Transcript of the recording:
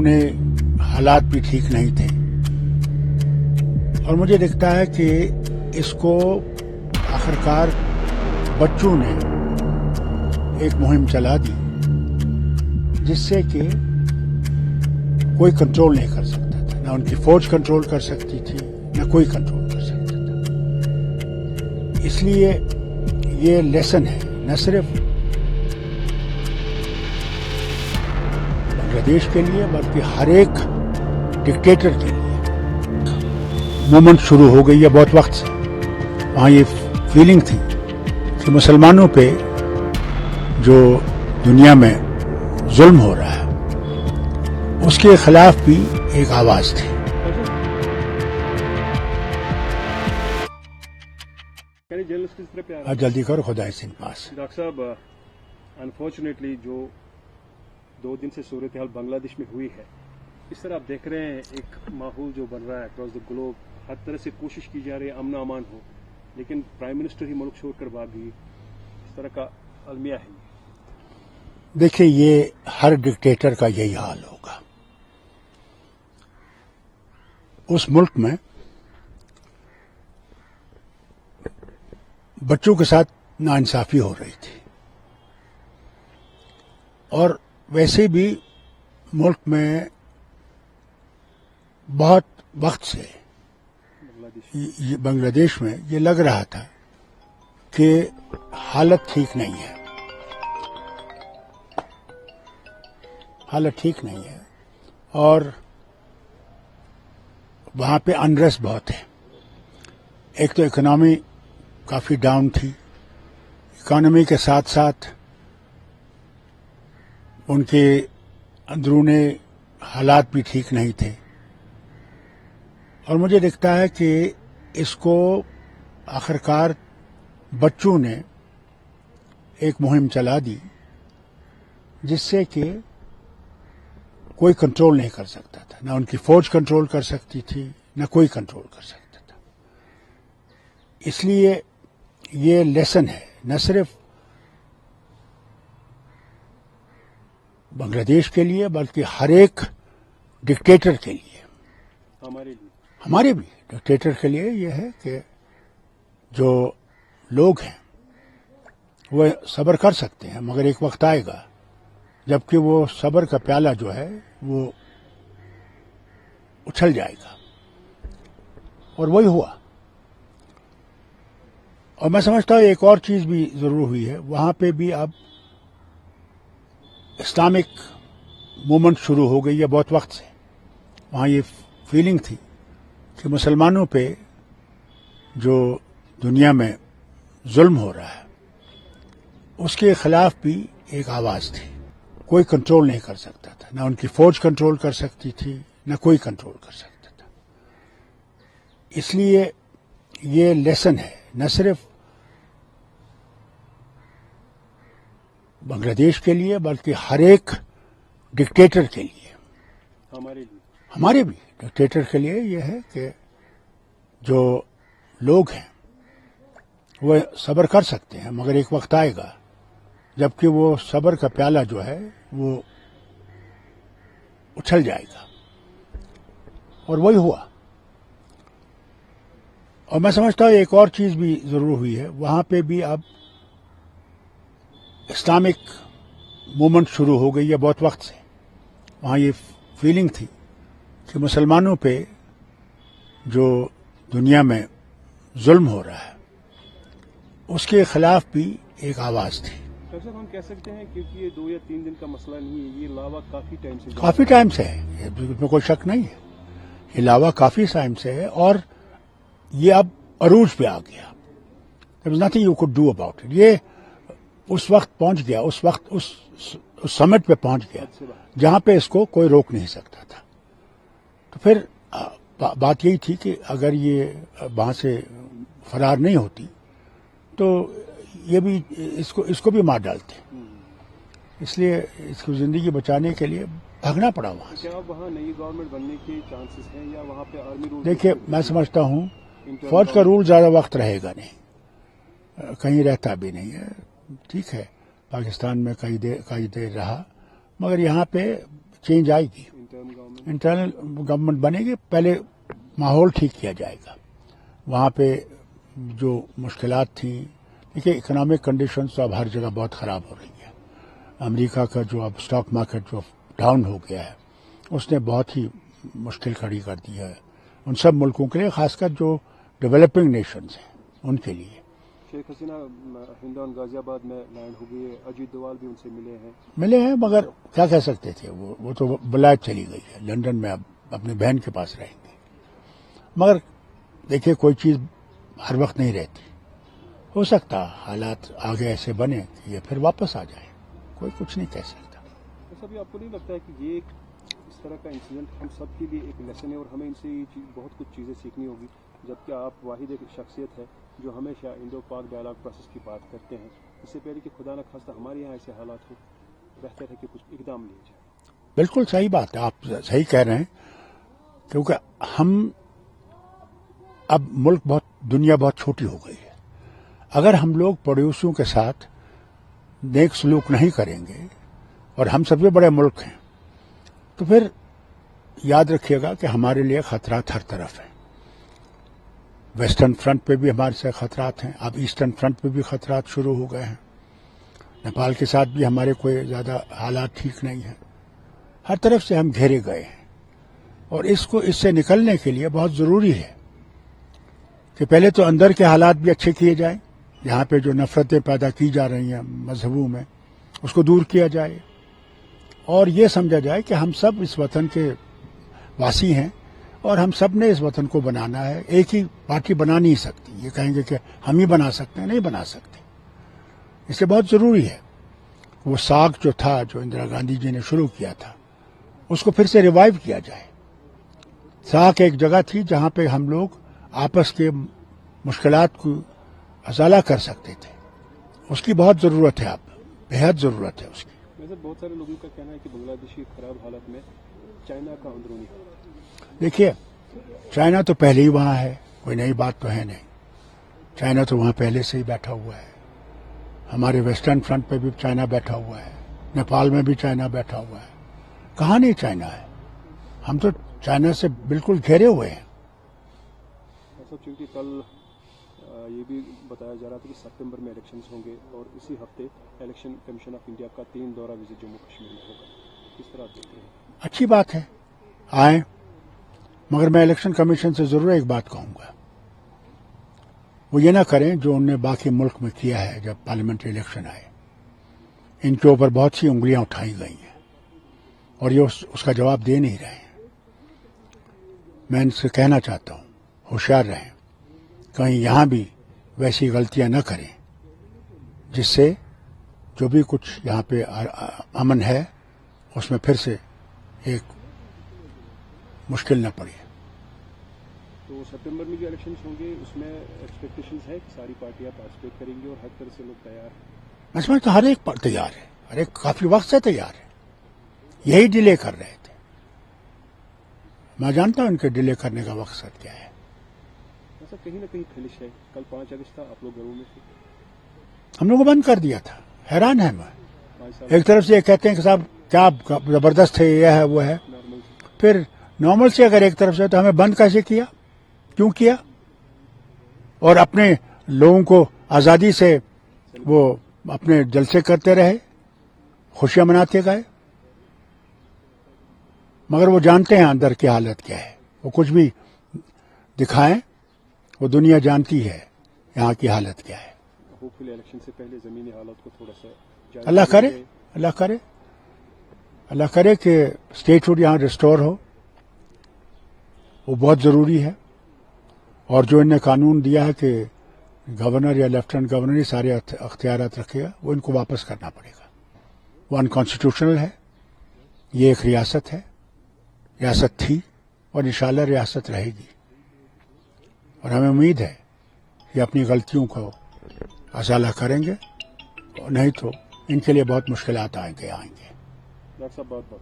اندرونی حالات بھی ٹھیک نہیں تھے اور مجھے دکھتا ہے کہ اس کو آخرکار بچوں نے ایک مہم چلا دی جس سے کہ کوئی کنٹرول نہیں کر سکتا تھا، نہ ان کی فوج کنٹرول کر سکتی تھی نہ کوئی کنٹرول کر سکتا تھا۔ اس لیے یہ لیسن ہے نہ صرف بنگلہ دیش کے لیے بلکہ ہر ایک ڈکٹیٹر کے لیے۔ موومنٹ شروع ہو گئی ہے بہت وقت سے، وہاں یہ فیلنگ تھی کہ مسلمانوں پہ جو دنیا میں ظلم ہو رہا ہے اس کے خلاف بھی ایک آواز تھی۔ جلدی کرو، خدا سے پاس۔ ڈاکٹر صاحب، انفارچونیٹلی جو 2 دن سے صورتحال بنگلہ دیش میں ہوئی ہے، اس طرح آپ دیکھ رہے ہیں ایک ماحول جو بن رہا ہے اکراس دا گلوب، ہر طرح سے کوشش کی جا رہی ہے امن و امان ہو، لیکن پرائم منسٹر ہی ملک چھوڑ کر بھاگ گئی، اس طرح کا المیہ ہے۔ دیکھیے، یہ ہر ڈکٹیٹر کا یہی حال ہوگا۔ اس ملک میں بچوں کے ساتھ ناانصافی ہو رہی تھی اور ویسے بھی ملک میں بہت وقت سے بنگلہ دیش میں یہ لگ رہا تھا کہ حالت ٹھیک نہیں ہے، حالت ٹھیک نہیں ہے اور وہاں پہ انریسٹ بہت ہے۔ ایک تو اکنامی کافی ڈاؤن تھی، اکانومی کے ساتھ ساتھ ان کے اندرونی حالات بھی ٹھیک نہیں تھے اور مجھے دکھتا ہے کہ اس کو آخرکار بچوں نے ایک مہم چلا دی جس سے کہ کوئی کنٹرول نہیں کر سکتا تھا، نہ ان کی فوج کنٹرول کر سکتی تھی نہ کوئی کنٹرول کر سکتا تھا۔ اس لیے یہ لیسن ہے نہ صرف بنگلہ دیش کے لیے بلکہ ہر ایک ڈکٹیٹر کے لیے، ہمارے بھی ڈکٹیٹر کے لیے یہ ہے کہ جو لوگ ہیں وہ صبر کر سکتے ہیں، مگر ایک وقت آئے گا جبکہ وہ صبر کا پیالہ جو ہے وہ اچھل جائے گا، اور وہی ہوا۔ اور میں سمجھتا ہوں ایک اور چیز بھی ضرور ہوئی ہے، وہاں پہ بھی اب اسلامک موومنٹ شروع ہو گئی ہے بہت وقت سے، وہاں یہ فیلنگ تھی کہ مسلمانوں پہ جو دنیا میں ظلم ہو رہا ہے اس کے خلاف بھی ایک آواز تھی۔ کوئی کنٹرول نہیں کر سکتا تھا، نہ ان کی فوج کنٹرول کر سکتی تھی نہ کوئی کنٹرول کر سکتا تھا۔ اس لیے یہ لیسن ہے نہ صرف بنگلہ دیش کے لیے بلکہ ہر ایک ڈکٹیٹر کے لیے، ہمارے بھی ڈکٹیٹر کے لیے یہ ہے کہ جو لوگ ہیں وہ صبر کر سکتے ہیں، مگر ایک وقت آئے گا جبکہ وہ صبر کا پیالہ جو ہے وہ اچھل جائے گا، اور وہی ہوا۔ اور میں سمجھتا ہوں ایک اور چیز بھی ضرور ہوئی ہے، وہاں پہ بھی اب اسلامک موومنٹ شروع ہو گئی ہے بہت وقت سے، وہاں یہ فیلنگ تھی کہ مسلمانوں پہ جو دنیا میں ظلم ہو رہا ہے اس کے خلاف بھی ایک آواز تھی۔ ڈاکٹر صاحب، ہم کہہ سکتے ہیں کیونکہ یہ 2 یا 3 دن کا مسئلہ نہیں ہے، یہ لاوا کافی ٹائم سے ہے، اس میں کوئی شک نہیں ہے، یہ لاوا کافی ٹائم سے ہے اور یہ اب عروج پہ آ گیا۔ There was nothing you could do about it۔ یہ اس وقت پہنچ گیا، اس وقت اس سمٹ پہ پہنچ گیا جہاں پہ اس کو کوئی روک نہیں سکتا تھا۔ تو پھر بات یہی تھی کہ اگر یہ وہاں سے فرار نہیں ہوتی تو یہ بھی اس کو بھی مار ڈالتے، اس لیے اس کو زندگی بچانے کے لیے بھاگنا پڑا وہاں سے۔ کیا وہاں نئی گورنمنٹ بننے کے چانسز ہیں یا وہاں پہ آرمی رول؟ دیکھیے، میں سمجھتا ہوں فوج کا رول زیادہ وقت رہے گا نہیں، کہیں رہتا بھی نہیں ہے۔ ٹھیک ہے، پاکستان میں کئی دیر رہا، مگر یہاں پہ چینج آئے گی۔ इंटरनल गवर्नमेंट बनेगी, पहले माहौल ठीक किया जाएगा. वहाँ पे जो मुश्किलात थी, देखिए इकोनॉमिक कंडीशंस तो अब हर जगह बहुत ख़राब हो रही है. अमेरिका का जो अब स्टॉक मार्केट जो डाउन हो गया है, उसने बहुत ही मुश्किल खड़ी कर दी है उन सब मुल्कों के लिए, खासकर जो डेवलपिंग नेशंस हैं उनके लिए. शेख हसीना हिंदौन गाजियाबाद में लैंड हो गई है, अजीत डोवाल भी उनसे मिले हैं, मगर क्या कह सकते थे, वो तो विलायत चली गई है, लंदन में अब अपनी बहन के पास रहेंगे. मगर देखिए कोई चीज़ हर वक्त नहीं रहती, हो सकता हालात आगे ऐसे बने कि ये फिर वापस आ जाए, कोई कुछ नहीं कह सकता. ऐसा भी आपको नहीं लगता है कि ये इस तरह का इंसिडेंट हम सब के लिए एक लेसन है और हमें इनसे बहुत कुछ चीज़ें सीखनी होगी, जबकि आप वाहिद एक शख्सियत है जो हमेशा इंडो पाक डायलॉग प्रोसेस की बात करते हैं. इससे पहले कि खुदा न खास्ता हमारे यहाँ ऐसे हालात हो, बेहतर है कि कुछ इकदाम लिए जाए. बिल्कुल सही बात है, आप सही कह रहे हैं, क्योंकि हम अब मुल्क दुनिया बहुत छोटी हो गई है. अगर हम लोग पड़ोसियों के साथ नेक सलूक नहीं करेंगे और हम सबसे बड़े मुल्क हैं, तो फिर याद रखिएगा कि हमारे लिए खतरात हर तरफ हैं. वेस्टर्न फ्रंट पे भी हमारे से खतरात हैं, अब ईस्टर्न फ्रंट पे भी खतरात शुरू हो गए हैं. नेपाल के साथ भी हमारे कोई ज़्यादा हालात ठीक नहीं हैं. हर तरफ से हम घेरे गए हैं और इससे निकलने के लिए बहुत ज़रूरी है कि पहले तो अंदर के हालात भी अच्छे किए जाएं. यहाँ पे जो नफरतें पैदा की जा रही हैं मजहबों में, उसको दूर किया जाए और ये समझा जाए कि हम सब इस वतन के वासी हैं और हम सब ने इस वतन को बनाना है. एक ही पार्टी बना नहीं सकती, ये कहेंगे कि हम ही बना सकते हैं, नहीं बना सकते. इसलिए बहुत ज़रूरी है वो साग जो था, जो इंदिरा गांधी जी ने शुरू किया था, उसको फिर से रिवाइव किया जाए. साग एक जगह थी जहाँ पे हम लोग आपस के मुश्किलात को अजाला कर सकते थे. उसकी बहुत ज़रूरत है, अब बेहद ज़रूरत है उसकी. वैसे बहुत सारे लोगों का कहना है कि बांग्लादेश की खराब हालत में चाइना का अंदरूनी हालत. देखिए चाइना तो पहले ही वहाँ है, कोई नई बात तो है नहीं. चाइना तो वहाँ पहले से ही बैठा हुआ है. हमारे वेस्टर्न फ्रंट पे भी चाइना बैठा हुआ है, नेपाल में भी चाइना बैठा हुआ है. कहाँ नहीं चाइना है, हम तो चाइना से बिल्कुल घेरे हुए हैं. चूंकि कल ये भी बताया जा रहा था कि सितंबर में इलेक्शंस होंगे और इसी हफ्ते इलेक्शन कमीशन ऑफ इंडिया का 3 दौरा विजिट जम्मू कश्मीर में होगा, किस तरह आप देखते हैं? अच्छी बात है, आए, मगर मैं इलेक्शन कमीशन से जरूर एक बात कहूंगा, वो ये ना करें जो उनने बाकी मुल्क में किया है. जब पार्लियामेंट्री इलेक्शन आए, इनके ऊपर बहुत सी उंगलियां उठाई गई हैं और ये उसका जवाब दे नहीं रहे हैं. मैं इनसे कहना चाहता हूं, होशियार रहें, कहीं यहां भी वैसी गलतियां न करें जिससे जो भी कुछ यहाँ पे अमन है उसमें फिर से एक मुश्किल न पड़े. तो सितंबर में जो इलेक्शंस होंगे उसमें एक्सपेक्टेशंस है कि सारी पार्टियां पार्टिसिपेट करेंगी और हर तरह से लोग तैयार हैं. मैं समझता हर एक तैयार है, हर एक काफी वक्त से तैयार है. यही डिले कर रहे थे. मैं जानता हूं इनके डिले करने का मकसद क्या है. ऐसा कहीं ना कहीं खलिश है. कल 5 अगस्त था, आप लोग घरों में थे, हम लोगों को बंद कर दिया था. हैरान है मैं. एक तरफ से ये कहते हैं कि साहब क्या जबरदस्त है, यह है वो है, फिर नॉर्मल से अगर एक तरफ से तो हमें बंद कैसे किया, क्यों किया? और अपने लोगों को आजादी से वो अपने जलसे करते रहे, खुशियां मनाते गए, मगर वो जानते हैं अंदर की हालत क्या है. वो कुछ भी दिखाएं, वो दुनिया जानती है यहाँ की हालत क्या है. होपफुली इलेक्शन से पहले जमीनी हालत को थोड़ा सा अल्लाह करे, अल्लाह करे, अल्लाह करे कि स्टेटहुड यहाँ रिस्टोर हो, वो बहुत ज़रूरी है. और जो इन्हें कानून दिया है कि गवर्नर या लेफ्टिनेंट गवर्नर ही सारे अख्तियारात रखेगा, वो इनको वापस करना पड़ेगा. वो अनकॉन्स्टिट्यूशनल है. ये एक रियासत है, रियासत थी और इंशाल्लाह रियासत रहेगी. और हमें उम्मीद है कि अपनी गलतियों को असाला करेंगे, और नहीं तो इनके लिए बहुत मुश्किलात आएंगे. डॉक्टर साहब बहुत बहुत